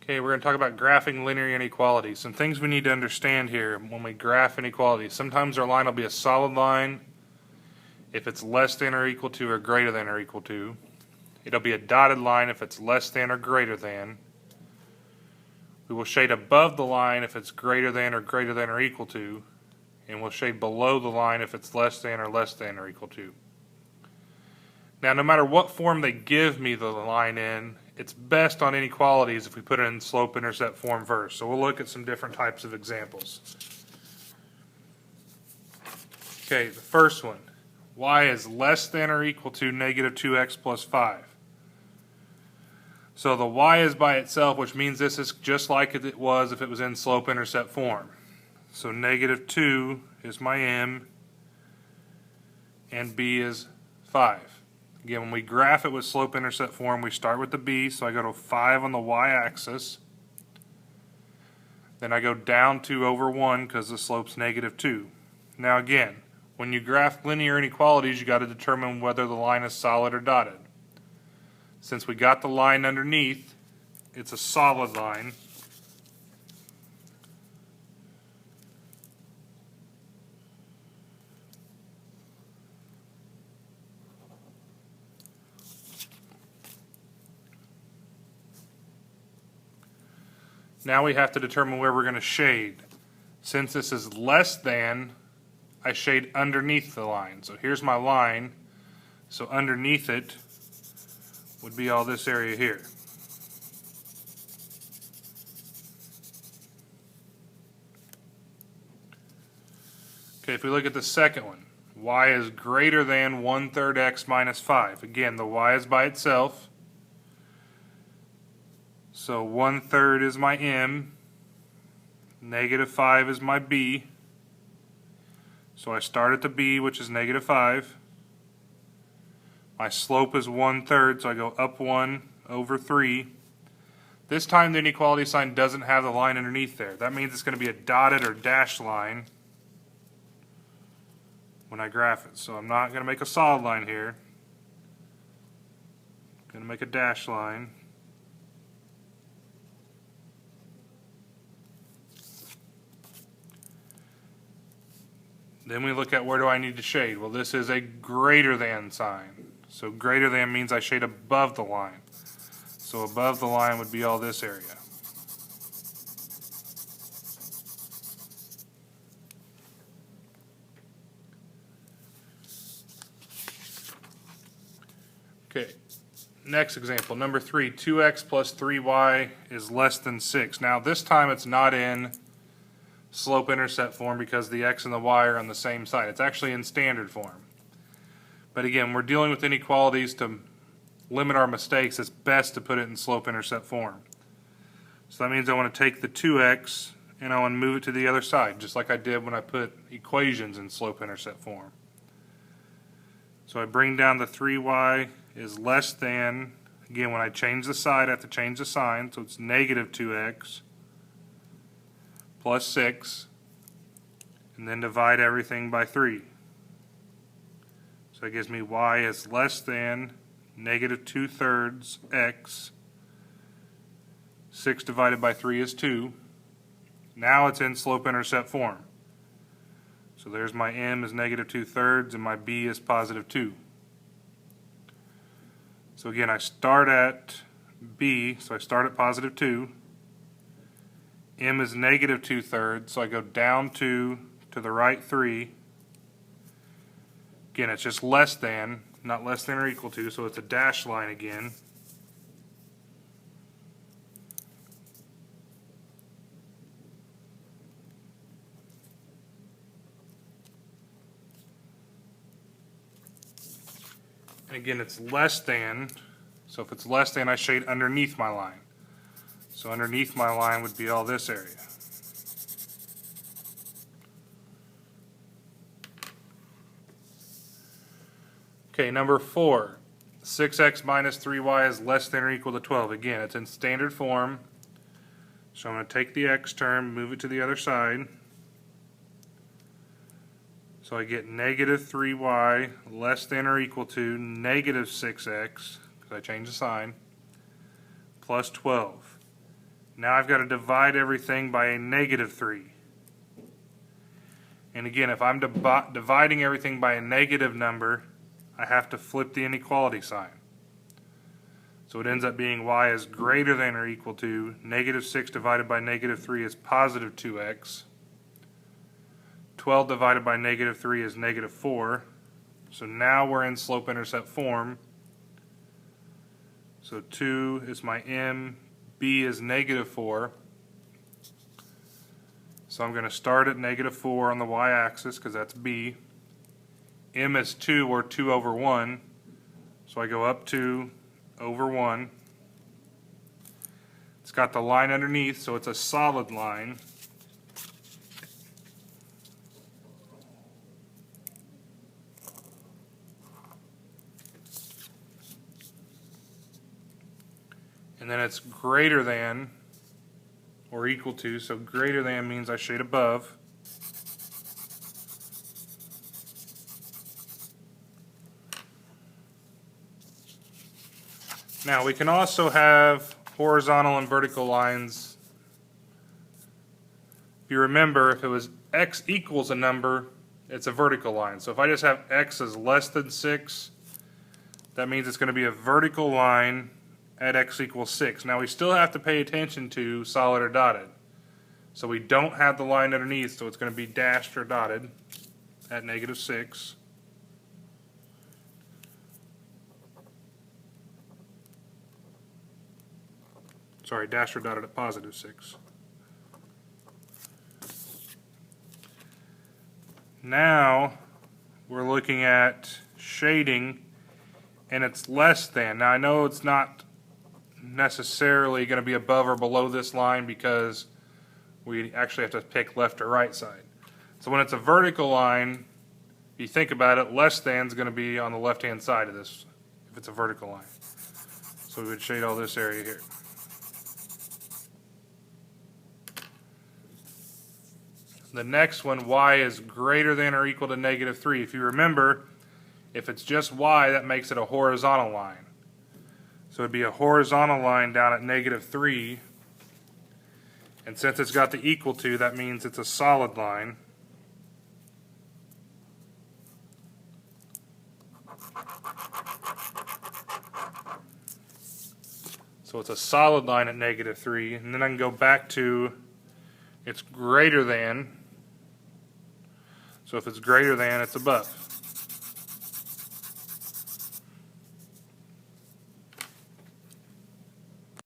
Okay, we're going to talk about graphing linear inequalities. Some things we need to understand here when we graph inequalities. Sometimes our line will be a solid line if it's less than or equal to or greater than or equal to. It'll be a dotted line if it's less than or greater than. We will shade above the line if it's greater than or equal to. And we'll shade below the line if it's less than or equal to. Now, no matter what form they give me the line in, it's best on inequalities if we put it in slope-intercept form first. So we'll look at some different types of examples. Okay, the first one. Y is less than or equal to negative 2x plus 5. So the y is by itself, which means this is just like it was if it was in slope-intercept form. So negative 2 is my m, and b is 5. Again, when we graph it with slope-intercept form, we start with the b, so I go to 5 on the y-axis. Then I go down 2 over 1 because the slope's negative 2. Now again, when you graph linear inequalities, you got to determine whether the line is solid or dotted. Since we got the line underneath, it's a solid line. Now we have to determine where we're going to shade. Since this is less than, I shade underneath the line. So here's my line. So underneath it would be all this area here. Okay, if we look at the second one, y is greater than 1/3 x minus 5. Again, the y is by itself. So 1/3 is my m, negative 5 is my b. So I start at the b, which is negative 5. My slope is 1/3, so I go up 1 over 3. This time the inequality sign doesn't have the line underneath there. That means it's going to be a dotted or dashed line when I graph it. So I'm not going to make a solid line here. I'm going to make a dashed line. Then we look at where do I need to shade. Well, this is a greater than sign. So greater than means I shade above the line. So above the line would be all this area. Okay, next example, number 3, 2x plus 3y is less than 6. Now this time it's not in slope-intercept form because the x and the y are on the same side. It's actually in standard form. But again, we're dealing with inequalities to limit our mistakes. It's best to put it in slope-intercept form. So that means I want to take the 2x and I want to move it to the other side, just like I did when I put equations in slope-intercept form. So I bring down the 3y is less than, again, when I change the side, I have to change the sign, so it's negative 2x plus 6, and then divide everything by 3. So it gives me y is less than negative 2/3 x. 6 divided by 3 is 2. Now it's in slope-intercept form. So there's my m is negative 2/3 and my b is positive 2. So again, I start at b, so I start at positive 2. M is negative 2/3, so I go down 2 to the right 3. Again, it's just less than, not less than or equal to, so it's a dashed line again. And again, it's less than, so if it's less than, I shade underneath my line. So underneath my line would be all this area. Okay, number 4. 6x minus 3y is less than or equal to 12. Again, it's in standard form. So I'm going to take the x term, move it to the other side. So I get negative 3y less than or equal to negative 6x, because I changed the sign, plus 12. Now I've got to divide everything by a negative 3. And again, if I'm dividing everything by a negative number, I have to flip the inequality sign. So it ends up being y is greater than or equal to negative 6 divided by negative 3 is positive 2x. 12 divided by negative 3 is negative 4. So now we're in slope-intercept form. So 2 is my m, b is negative 4. So I'm going to start at negative 4 on the y-axis because that's b. M is 2, or 2 over 1. So I go up 2 over 1. It's got the line underneath, so it's a solid line. And then it's greater than or equal to, so greater than means I shade above. Now we can also have horizontal and vertical lines. If you remember, if it was x equals a number, it's a vertical line. So if I just have x is less than 6, that means it's going to be a vertical line at x equals 6. Now we still have to pay attention to solid or dotted. So we don't have the line underneath, so it's going to be dashed or dotted at negative 6. Sorry, dashed or dotted at positive 6. Now we're looking at shading, and it's less than. Now I know it's not necessarily going to be above or below this line because we actually have to pick left or right side. So when it's a vertical line, if you think about it, less than is going to be on the left hand side of this if it's a vertical line. So we would shade all this area here. The next one, y is greater than or equal to negative 3. If you remember, if it's just y, that makes it a horizontal line. So it would be a horizontal line down at negative 3. And since it's got the equal to, that means it's a solid line. So it's a solid line at negative 3. And then I can go back to it's greater than. So if it's greater than, it's above.